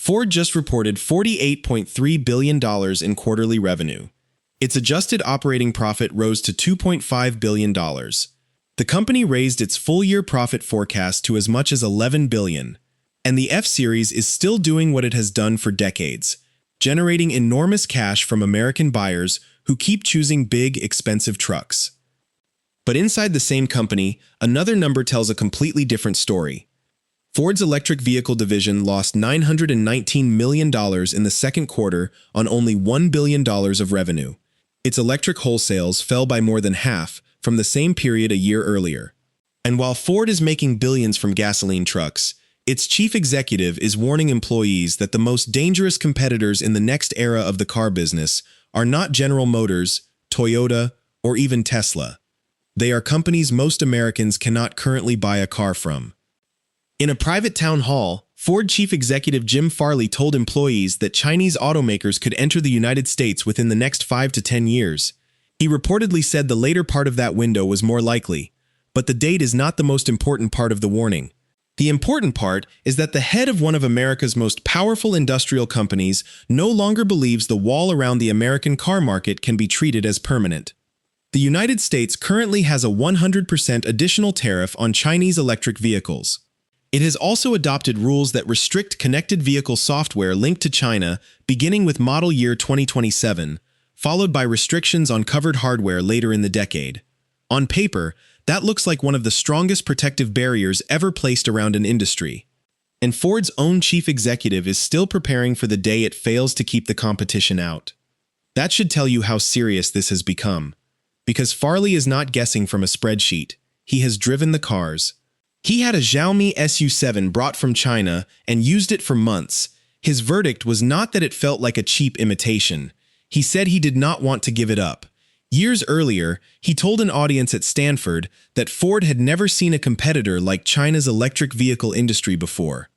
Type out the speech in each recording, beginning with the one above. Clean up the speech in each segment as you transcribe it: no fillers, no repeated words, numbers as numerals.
Ford just reported $48.3 billion in quarterly revenue. Its adjusted operating profit rose to $2.5 billion. The company raised its full-year profit forecast to as much as $11 billion. And the F-Series is still doing what it has done for decades, generating enormous cash from American buyers who keep choosing big, expensive trucks. But inside the same company, another number tells a completely different story. Ford's electric vehicle division lost $919 million in the second quarter on only $1 billion of revenue. Its electric wholesales fell by more than half from the same period a year earlier. And while Ford is making billions from gasoline trucks, its chief executive is warning employees that the most dangerous competitors in the next era of the car business are not General Motors, Toyota, or even Tesla. They are companies most Americans cannot currently buy a car from. In a private town hall, Ford chief executive Jim Farley told employees that Chinese automakers could enter the United States within the next 5 to 10 years. He reportedly said the later part of that window was more likely, but the date is not the most important part of the warning. The important part is that the head of one of America's most powerful industrial companies no longer believes the wall around the American car market can be treated as permanent. The United States currently has a 100% additional tariff on Chinese electric vehicles. It has also adopted rules that restrict connected vehicle software linked to China beginning with model year 2027, followed by restrictions on covered hardware later in the decade. On paper, that looks like one of the strongest protective barriers ever placed around an industry. And Ford's own chief executive is still preparing for the day it fails to keep the competition out. That should tell you how serious this has become. Because Farley is not guessing from a spreadsheet. He has driven the cars. He had a Xiaomi SU7 brought from China and used it for months. His verdict was not that it felt like a cheap imitation. He said he did not want to give it up. Years earlier, he told an audience at Stanford that Ford had never seen a competitor like China's electric vehicle industry before.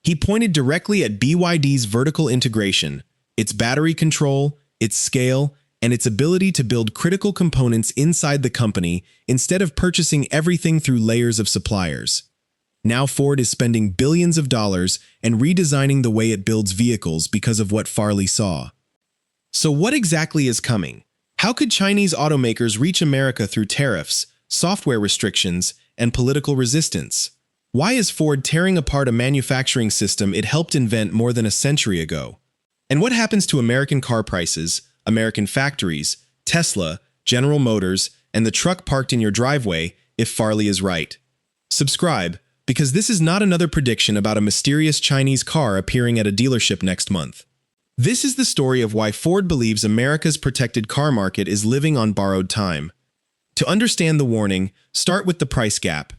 He pointed directly at BYD's vertical integration, its battery control, its scale, and its ability to build critical components inside the company instead of purchasing everything through layers of suppliers. Now Ford is spending billions of dollars and redesigning the way it builds vehicles because of what Farley saw. So what exactly is coming? How could Chinese automakers reach America through tariffs, software restrictions, and political resistance? Why is Ford tearing apart a manufacturing system it helped invent more than a century ago? And what happens to American car prices, American factories, Tesla, General Motors, and the truck parked in your driveway if Farley is right? Subscribe, because this is not another prediction about a mysterious Chinese car appearing at a dealership next month. This is the story of why Ford believes America's protected car market is living on borrowed time. To understand the warning, start with the price gap.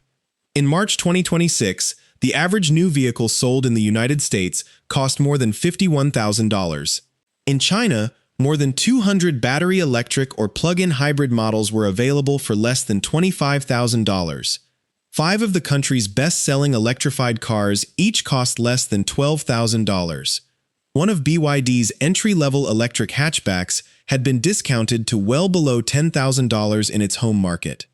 In March 2026, the average new vehicle sold in the United States cost more than $51,000. In China, more than 200 battery electric or plug-in hybrid models were available for less than $25,000. 5 of the country's best-selling electrified cars each cost less than $12,000. One of BYD's entry-level electric hatchbacks had been discounted to well below $10,000 in its home market.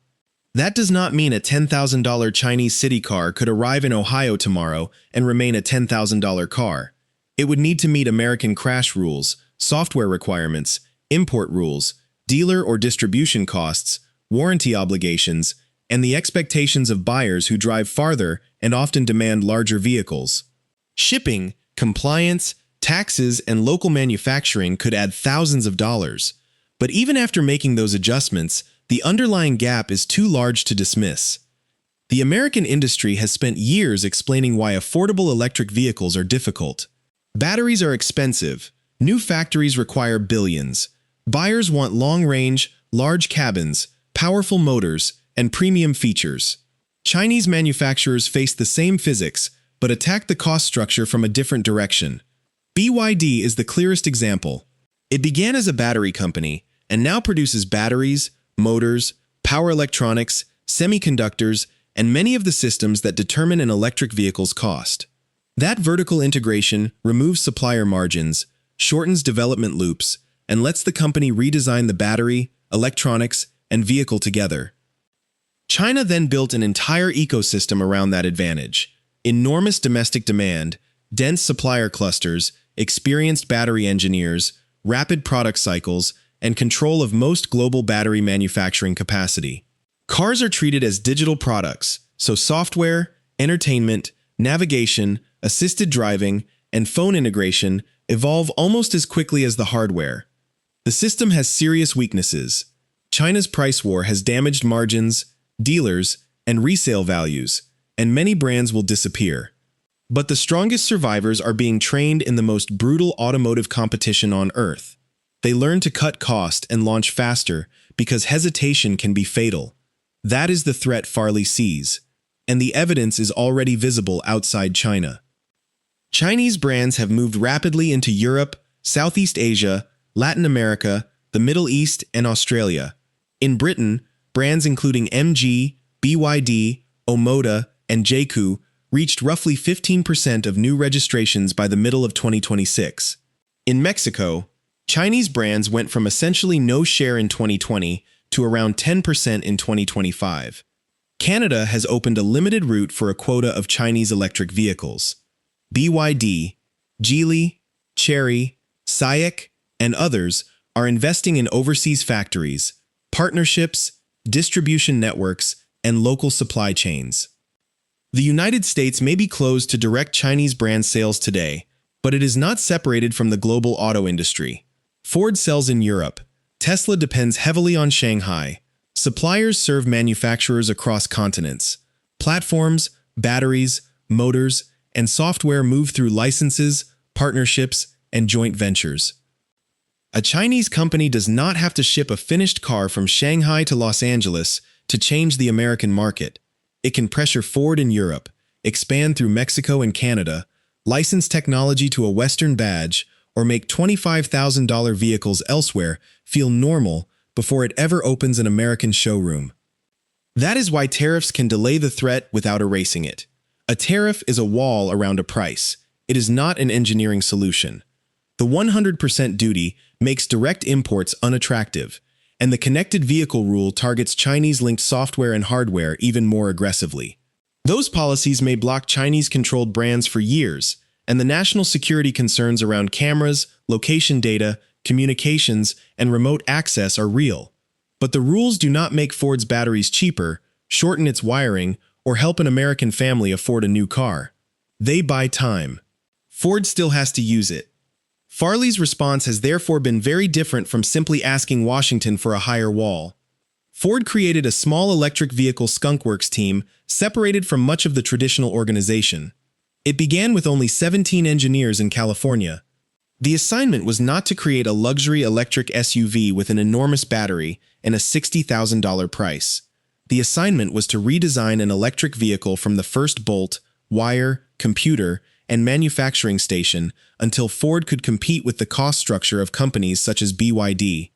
That does not mean a $10,000 Chinese city car could arrive in Ohio tomorrow and remain a $10,000 car. It would need to meet American crash rules, software requirements, import rules, dealer or distribution costs, warranty obligations, and the expectations of buyers who drive farther and often demand larger vehicles. Shipping, compliance, taxes, and local manufacturing could add thousands of dollars. But even after making those adjustments, the underlying gap is too large to dismiss. The American industry has spent years explaining why affordable electric vehicles are difficult. Batteries are expensive. New factories require billions. Buyers want long-range, large cabins, powerful motors, and premium features. Chinese manufacturers face the same physics, but attack the cost structure from a different direction. BYD is the clearest example. It began as a battery company and now produces batteries, motors, power electronics, semiconductors, and many of the systems that determine an electric vehicle's cost. That vertical integration removes supplier margins, shortens development loops, and lets the company redesign the battery, electronics, and vehicle together. China then built an entire ecosystem around that advantage. Enormous domestic demand, dense supplier clusters, experienced battery engineers, rapid product cycles, and control of most global battery manufacturing capacity. Cars are treated as digital products, so software, entertainment, navigation, assisted driving, and phone integration evolve almost as quickly as the hardware. The system has serious weaknesses. China's price war has damaged margins, dealers, and resale values, and many brands will disappear. But the strongest survivors are being trained in the most brutal automotive competition on Earth. They learn to cut cost and launch faster because hesitation can be fatal. That is the threat Farley sees, and the evidence is already visible outside China. Chinese brands have moved rapidly into Europe, Southeast Asia, Latin America, the Middle East, and Australia. In Britain, brands including MG, BYD, Omoda, and JQ reached roughly 15% of new registrations by the middle of 2026. In Mexico, Chinese brands went from essentially no share in 2020 to around 10% in 2025. Canada has opened a limited route for a quota of Chinese electric vehicles. BYD, Geely, Chery, SAIC, and others are investing in overseas factories, partnerships, distribution networks, and local supply chains. The United States may be closed to direct Chinese brand sales today, but it is not separated from the global auto industry. Ford sells in Europe. Tesla depends heavily on Shanghai. Suppliers serve manufacturers across continents. Platforms, batteries, motors, and software move through licenses, partnerships, and joint ventures. A Chinese company does not have to ship a finished car from Shanghai to Los Angeles to change the American market. It can pressure Ford in Europe, expand through Mexico and Canada, license technology to a Western badge, or make $25,000 vehicles elsewhere feel normal before it ever opens an American showroom. That is why tariffs can delay the threat without erasing it. A tariff is a wall around a price. It is not an engineering solution. The 100% duty makes direct imports unattractive, and the connected vehicle rule targets Chinese-linked software and hardware even more aggressively. Those policies may block Chinese-controlled brands for years, and the national security concerns around cameras, location data, communications, and remote access are real. But the rules do not make Ford's batteries cheaper, shorten its wiring, or help an American family afford a new car. They buy time. Ford still has to use it. Farley's response has therefore been very different from simply asking Washington for a higher wall. Ford created a small electric vehicle skunkworks team separated from much of the traditional organization. It began with only 17 engineers in California. The assignment was not to create a luxury electric SUV with an enormous battery and a $60,000 price. The assignment was to redesign an electric vehicle from the first bolt, wire, computer, and manufacturing station until Ford could compete with the cost structure of companies such as BYD.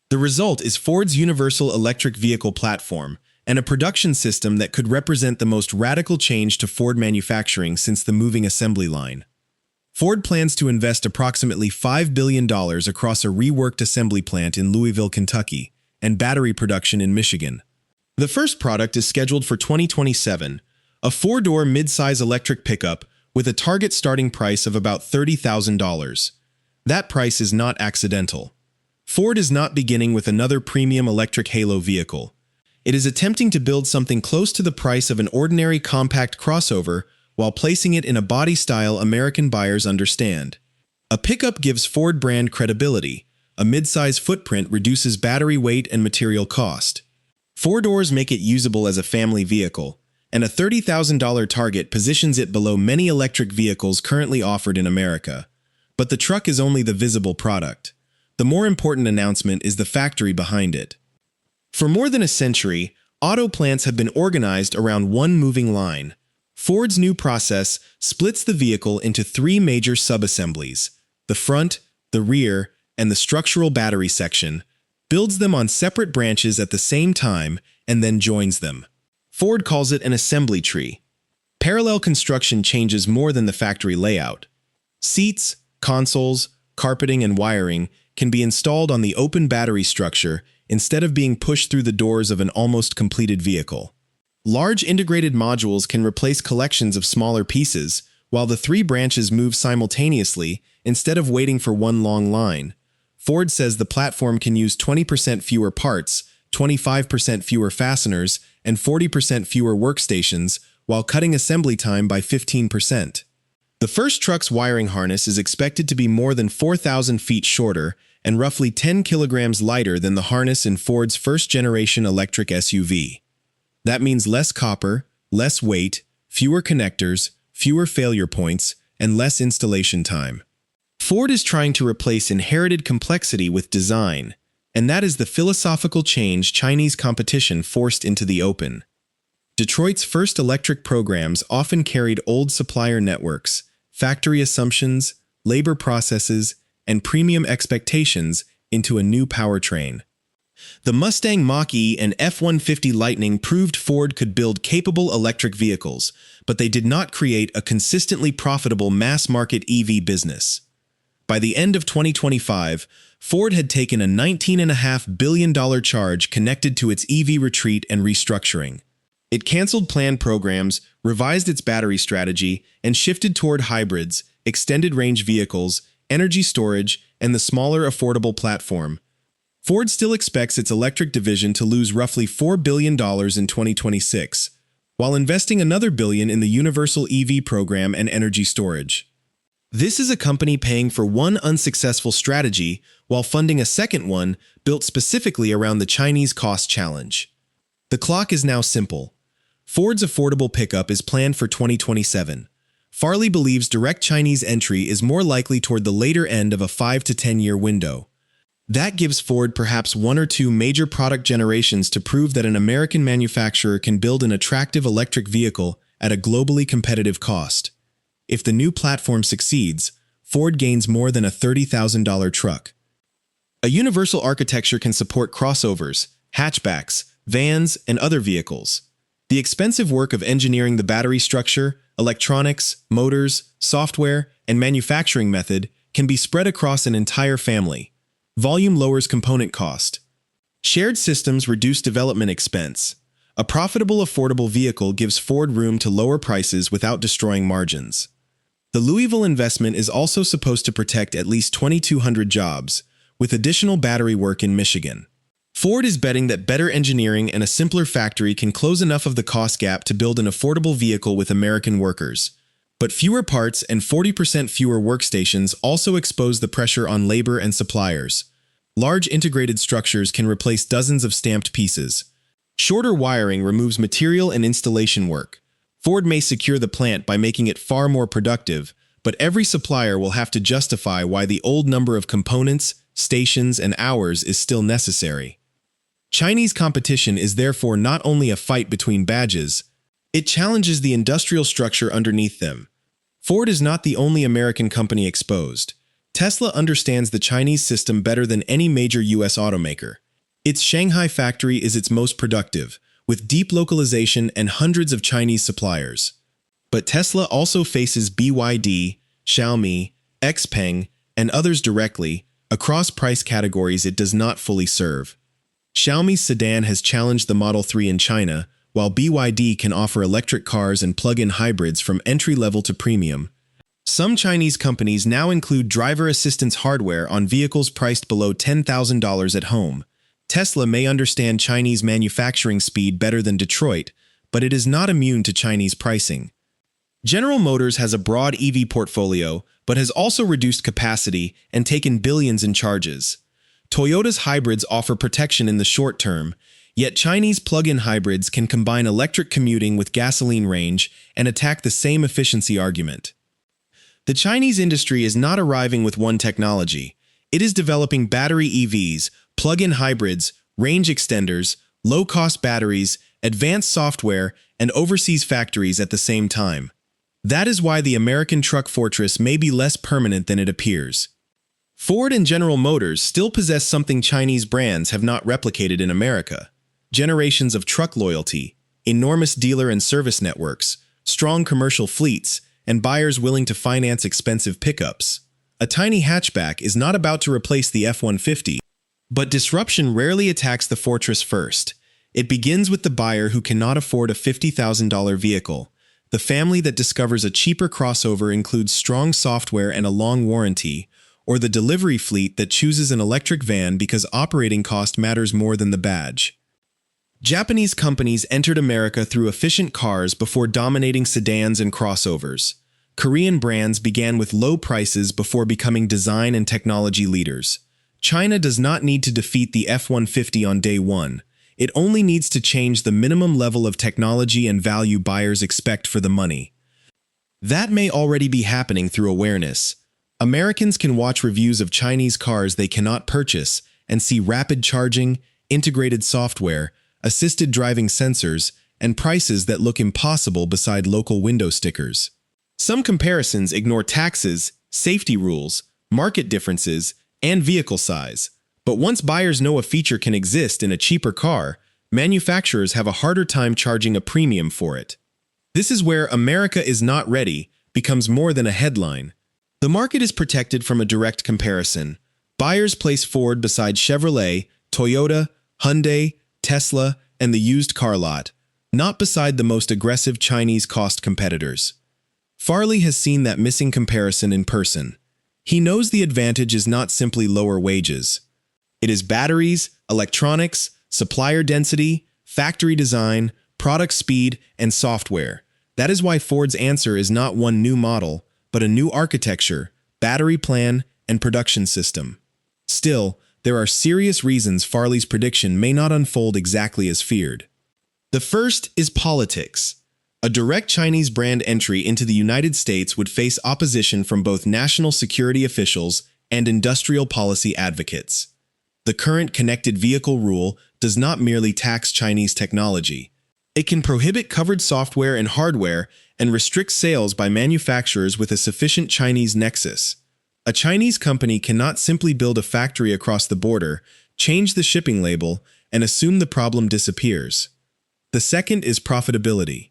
The result is Ford's universal electric vehicle platform and a production system that could represent the most radical change to Ford manufacturing since the moving assembly line. Ford plans to invest approximately $5 billion across a reworked assembly plant in Louisville, Kentucky, and battery production in Michigan. The first product is scheduled for 2027, a four-door mid-size electric pickup with a target starting price of about $30,000. That price is not accidental. Ford is not beginning with another premium electric halo vehicle. It is attempting to build something close to the price of an ordinary compact crossover while placing it in a body style American buyers understand. A pickup gives Ford brand credibility. A mid-size footprint reduces battery weight and material cost. Four doors make it usable as a family vehicle, and a $30,000 target positions it below many electric vehicles currently offered in America. But the truck is only the visible product. The more important announcement is the factory behind it. For more than a century, auto plants have been organized around one moving line. Ford's new process splits the vehicle into three major subassemblies: the front, the rear, and the structural battery section, builds them on separate branches at the same time, and then joins them. Ford calls it an assembly tree. Parallel construction changes more than the factory layout. Seats, consoles, carpeting, and wiring can be installed on the open battery structure instead of being pushed through the doors of an almost completed vehicle. Large integrated modules can replace collections of smaller pieces, while the three branches move simultaneously instead of waiting for one long line. Ford says the platform can use 20% fewer parts, 25% fewer fasteners, and 40% fewer workstations, while cutting assembly time by 15%. The first truck's wiring harness is expected to be more than 4,000 feet shorter and roughly 10 kilograms lighter than the harness in Ford's first-generation electric SUV. That means less copper, less weight, fewer connectors, fewer failure points, and less installation time. Ford is trying to replace inherited complexity with design, and that is the philosophical change Chinese competition forced into the open. Detroit's first electric programs often carried old supplier networks, factory assumptions, labor processes, and premium expectations into a new powertrain. The Mustang Mach-E and F-150 Lightning proved Ford could build capable electric vehicles, but they did not create a consistently profitable mass-market EV business. By the end of 2025, Ford had taken a $19.5 billion charge connected to its EV retreat and restructuring. It canceled planned programs, revised its battery strategy, and shifted toward hybrids, extended-range vehicles, energy storage, and the smaller affordable platform. Ford still expects its electric division to lose roughly $4 billion in 2026, while investing another billion in the universal EV program and energy storage. This is a company paying for one unsuccessful strategy while funding a second one built specifically around the Chinese cost challenge. The clock is now simple. Ford's affordable pickup is planned for 2027. Farley believes direct Chinese entry is more likely toward the later end of a 5 to 10-year window. That gives Ford perhaps one or two major product generations to prove that an American manufacturer can build an attractive electric vehicle at a globally competitive cost. If the new platform succeeds, Ford gains more than a $30,000 truck. A universal architecture can support crossovers, hatchbacks, vans, and other vehicles. The expensive work of engineering the battery structure, electronics, motors, software, and manufacturing method can be spread across an entire family. Volume lowers component cost. Shared systems reduce development expense. A profitable, affordable vehicle gives Ford room to lower prices without destroying margins. The Louisville investment is also supposed to protect at least 2,200 jobs, with additional battery work in Michigan. Ford is betting that better engineering and a simpler factory can close enough of the cost gap to build an affordable vehicle with American workers. But fewer parts and 40% fewer workstations also expose the pressure on labor and suppliers. Large integrated structures can replace dozens of stamped pieces. Shorter wiring removes material and installation work. Ford may secure the plant by making it far more productive, but every supplier will have to justify why the old number of components, stations, and hours is still necessary. Chinese competition is therefore not only a fight between badges, it challenges the industrial structure underneath them. Ford is not the only American company exposed. Tesla understands the Chinese system better than any major U.S. automaker. Its Shanghai factory is its most productive, with deep localization and hundreds of Chinese suppliers. But Tesla also faces BYD, Xiaomi, XPeng, and others directly, across price categories it does not fully serve. Xiaomi's sedan has challenged the Model 3 in China, while BYD can offer electric cars and plug-in hybrids from entry-level to premium. Some Chinese companies now include driver assistance hardware on vehicles priced below $10,000 at home. Tesla may understand Chinese manufacturing speed better than Detroit, but it is not immune to Chinese pricing. General Motors has a broad EV portfolio, but has also reduced capacity and taken billions in charges. Toyota's hybrids offer protection in the short term, yet Chinese plug-in hybrids can combine electric commuting with gasoline range and attack the same efficiency argument. The Chinese industry is not arriving with one technology. It is developing battery EVs, plug-in hybrids, range extenders, low-cost batteries, advanced software, and overseas factories at the same time. That is why the American truck fortress may be less permanent than it appears. Ford and General Motors still possess something Chinese brands have not replicated in America: generations of truck loyalty, enormous dealer and service networks, strong commercial fleets, and buyers willing to finance expensive pickups. A tiny hatchback is not about to replace the F-150, but disruption rarely attacks the fortress first. It begins with the buyer who cannot afford a $50,000 vehicle. The family that discovers a cheaper crossover includes strong software and a long warranty, or the delivery fleet that chooses an electric van because operating cost matters more than the badge. Japanese companies entered America through efficient cars before dominating sedans and crossovers. Korean brands began with low prices before becoming design and technology leaders. China does not need to defeat the F-150 on day one. It only needs to change the minimum level of technology and value buyers expect for the money. That may already be happening through awareness. Americans can watch reviews of Chinese cars they cannot purchase and see rapid charging, integrated software, assisted driving sensors, and prices that look impossible beside local window stickers. Some comparisons ignore taxes, safety rules, market differences, and vehicle size. But once buyers know a feature can exist in a cheaper car, manufacturers have a harder time charging a premium for it. This is where "America is not ready" becomes more than a headline. The market is protected from a direct comparison. Buyers place Ford beside Chevrolet, Toyota, Hyundai, Tesla, and the used car lot, not beside the most aggressive Chinese cost competitors. Farley has seen that missing comparison in person. He knows the advantage is not simply lower wages. It is batteries, electronics, supplier density, factory design, product speed, and software. That is why Ford's answer is not one new model, but a new architecture, battery plan, and production system. Still, there are serious reasons Farley's prediction may not unfold exactly as feared. The first is politics. A direct Chinese brand entry into the United States would face opposition from both national security officials and industrial policy advocates. The current connected vehicle rule does not merely tax Chinese technology. It can prohibit covered software and hardware and restrict sales by manufacturers with a sufficient Chinese nexus. A Chinese company cannot simply build a factory across the border, change the shipping label, and assume the problem disappears. The second is profitability.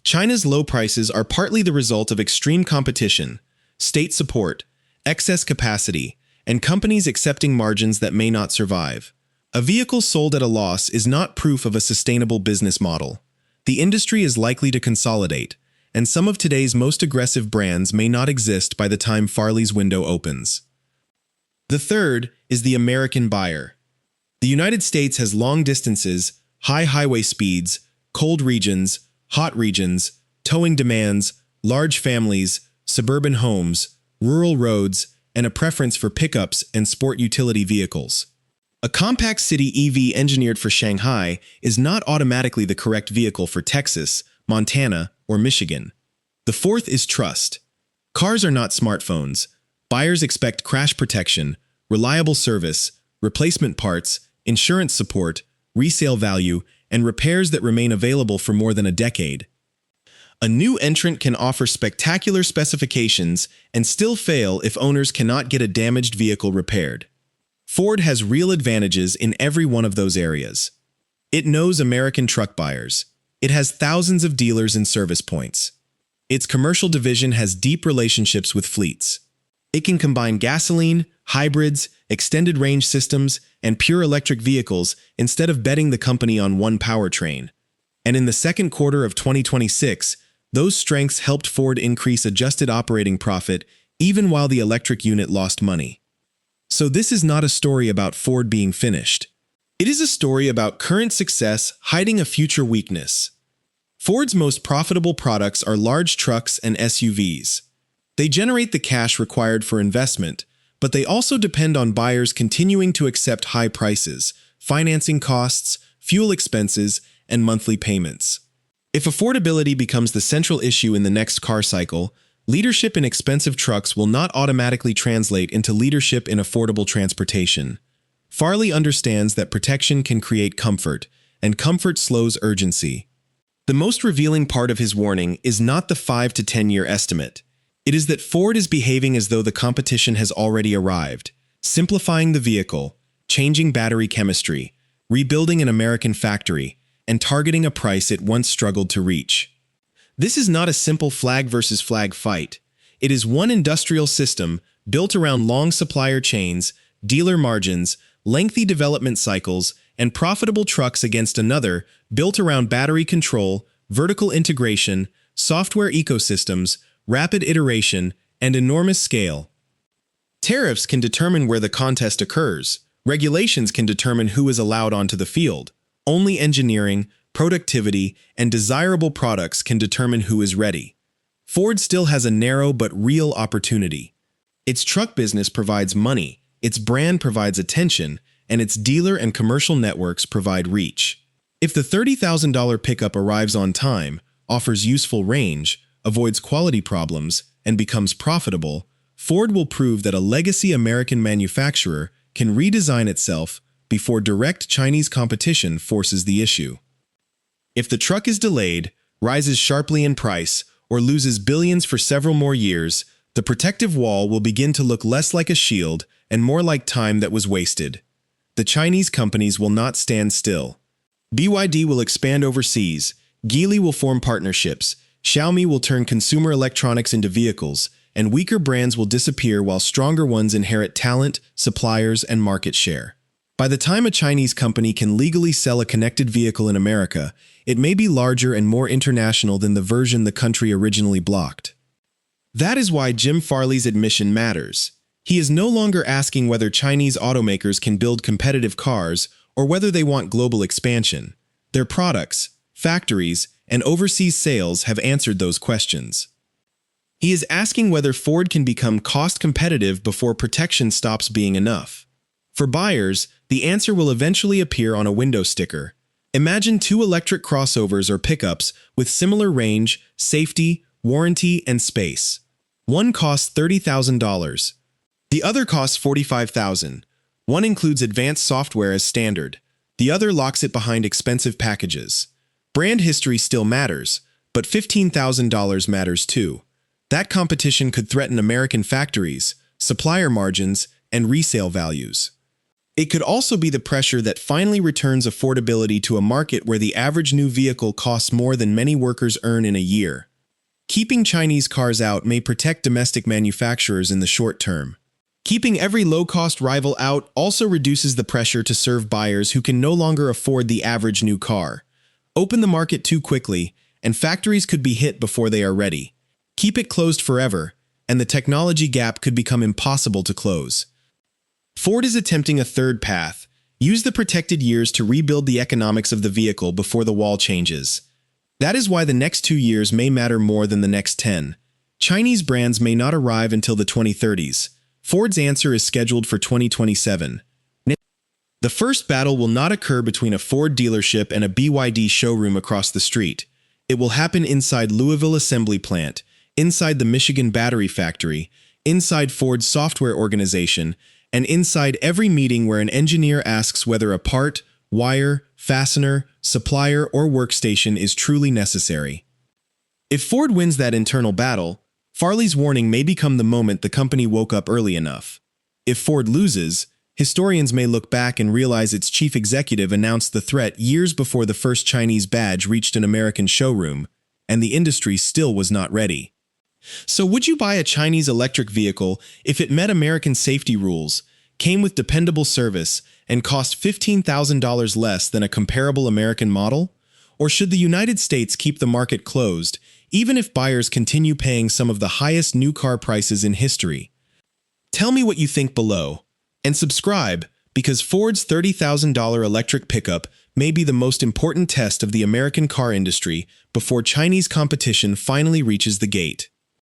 China's low prices are partly the result of extreme competition, state support, excess capacity, and companies accepting margins that may not survive. A vehicle sold at a loss is not proof of a sustainable business model. The industry is likely to consolidate, and some of today's most aggressive brands may not exist by the time Farley's window opens. The third is the American buyer. The United States has long distances, high highway speeds, cold regions, hot regions, towing demands, large families, suburban homes, rural roads, and a preference for pickups and sport utility vehicles. A compact city EV engineered for Shanghai is not automatically the correct vehicle for Texas, Montana, or Michigan. The fourth is trust. Cars are not smartphones. Buyers expect crash protection, reliable service, replacement parts, insurance support, resale value, and repairs that remain available for more than a decade. A new entrant can offer spectacular specifications and still fail if owners cannot get a damaged vehicle repaired. Ford has real advantages in every one of those areas. It knows American truck buyers. It has thousands of dealers and service points. Its commercial division has deep relationships with fleets. It can combine gasoline, hybrids, extended range systems, and pure electric vehicles instead of betting the company on one powertrain. And in the second quarter of 2026, those strengths helped Ford increase adjusted operating profit even while the electric unit lost money. So this is not a story about Ford being finished. It is a story about current success hiding a future weakness. Ford's most profitable products are large trucks and SUVs. They generate the cash required for investment, but they also depend on buyers continuing to accept high prices, financing costs, fuel expenses, and monthly payments. If affordability becomes the central issue in the next car cycle, leadership in expensive trucks will not automatically translate into leadership in affordable transportation. Farley understands that protection can create comfort, and comfort slows urgency. The most revealing part of his warning is not the 5 to 10-year estimate. It is that Ford is behaving as though the competition has already arrived, simplifying the vehicle, changing battery chemistry, rebuilding an American factory, and targeting a price it once struggled to reach. This is not a simple flag versus flag fight. It is one industrial system built around long supplier chains, dealer margins, lengthy development cycles, and profitable trucks against another built around battery control, vertical integration, software ecosystems, rapid iteration, and enormous scale. Tariffs can determine where the contest occurs. Regulations can determine who is allowed onto the field. Only engineering, productivity, and desirable products can determine who is ready. Ford still has a narrow but real opportunity. Its truck business provides money, its brand provides attention, and its dealer and commercial networks provide reach. If the $30,000 pickup arrives on time, offers useful range, avoids quality problems, and becomes profitable, Ford will prove that a legacy American manufacturer can redesign itself before direct Chinese competition forces the issue. If the truck is delayed, rises sharply in price, or loses billions for several more years, the protective wall will begin to look less like a shield and more like time that was wasted. The Chinese companies will not stand still. BYD will expand overseas, Geely will form partnerships, Xiaomi will turn consumer electronics into vehicles, and weaker brands will disappear while stronger ones inherit talent, suppliers, and market share. By the time a Chinese company can legally sell a connected vehicle in America, it may be larger and more international than the version the country originally blocked. That is why Jim Farley's admission matters. He is no longer asking whether Chinese automakers can build competitive cars or whether they want global expansion. Their products, factories, and overseas sales have answered those questions. He is asking whether Ford can become cost competitive before protection stops being enough. For buyers, the answer will eventually appear on a window sticker. Imagine two electric crossovers or pickups with similar range, safety, warranty, and space. One costs $30,000. The other costs $45,000. One includes advanced software as standard. The other locks it behind expensive packages. Brand history still matters, but $15,000 matters too. That competition could threaten American factories, supplier margins, and resale values. It could also be the pressure that finally returns affordability to a market where the average new vehicle costs more than many workers earn in a year. Keeping Chinese cars out may protect domestic manufacturers in the short term. Keeping every low-cost rival out also reduces the pressure to serve buyers who can no longer afford the average new car. Open the market too quickly, and factories could be hit before they are ready. Keep it closed forever, and the technology gap could become impossible to close. Ford is attempting a third path. Use the protected years to rebuild the economics of the vehicle before the wall changes. That is why the next 2 years may matter more than the next 10. Chinese brands may not arrive until the 2030s. Ford's answer is scheduled for 2027. The first battle will not occur between a Ford dealership and a BYD showroom across the street. It will happen inside Louisville Assembly Plant, inside the Michigan Battery Factory, inside Ford's software organization, and inside every meeting where an engineer asks whether a part, wire, fastener, supplier, or workstation is truly necessary. If Ford wins that internal battle, Farley's warning may become the moment the company woke up early enough. If Ford loses, historians may look back and realize its chief executive announced the threat years before the first Chinese badge reached an American showroom, and the industry still was not ready. So would you buy a Chinese electric vehicle if it met American safety rules, came with dependable service, and cost $15,000 less than a comparable American model? Or should the United States keep the market closed, even if buyers continue paying some of the highest new car prices in history? Tell me what you think below, and subscribe, because Ford's $30,000 electric pickup may be the most important test of the American car industry before Chinese competition finally reaches the gate.